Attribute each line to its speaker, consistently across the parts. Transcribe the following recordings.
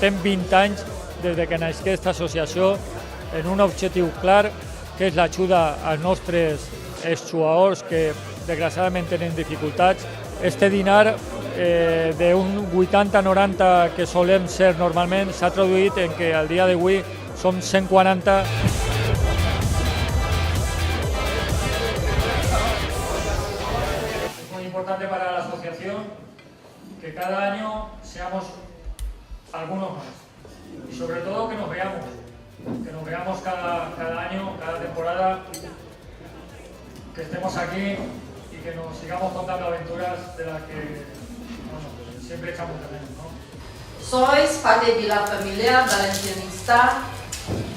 Speaker 1: portem 20 anys des que nasqué aquesta associació en un objectiu clar, que és l'ajuda als nostres jugadors que desgraciadament tenen dificultats. Este dinar d'un 80-90 que solem ser normalment s'ha traduït en que al dia d'avui som 140. Es muy importante para la asociación que cada año seamos algunos más y sobre todo que nos veamos cada año, cada temporada, que estemos aquí y que nos sigamos contando aventuras de las que siempre echamos de menos, ¿no?
Speaker 2: Sois parte de la familia valencianista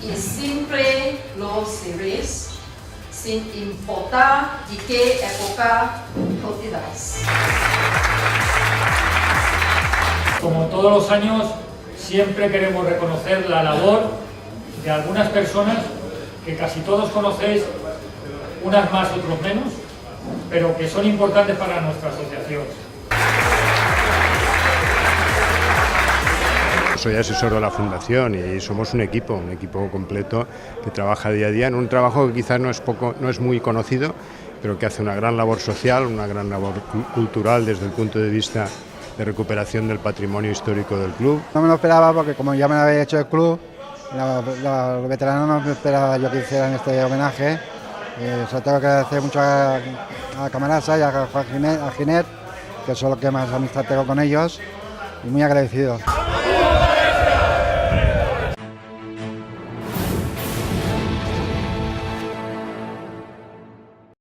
Speaker 2: y siempre lo seréis, sin importar de qué época cultiváis.
Speaker 1: Como todos los años, siempre queremos reconocer la labor de algunas personas que casi todos conocéis, unas más, otros menos, pero que son importantes para nuestra asociación.
Speaker 3: Soy asesor de la Fundación y somos un equipo completo que trabaja día a día en un trabajo que quizás no es muy conocido, pero que hace una gran labor social, una gran labor cultural desde el punto de vista de recuperación del patrimonio histórico del club.
Speaker 4: No me lo esperaba porque como ya me lo había hecho el club, los veteranos no me esperaba yo que hicieran este homenaje. Se lo tengo que agradecer mucho a Camarasa y a Juan Giner, que son los que más amistad tengo con ellos, y muy agradecido.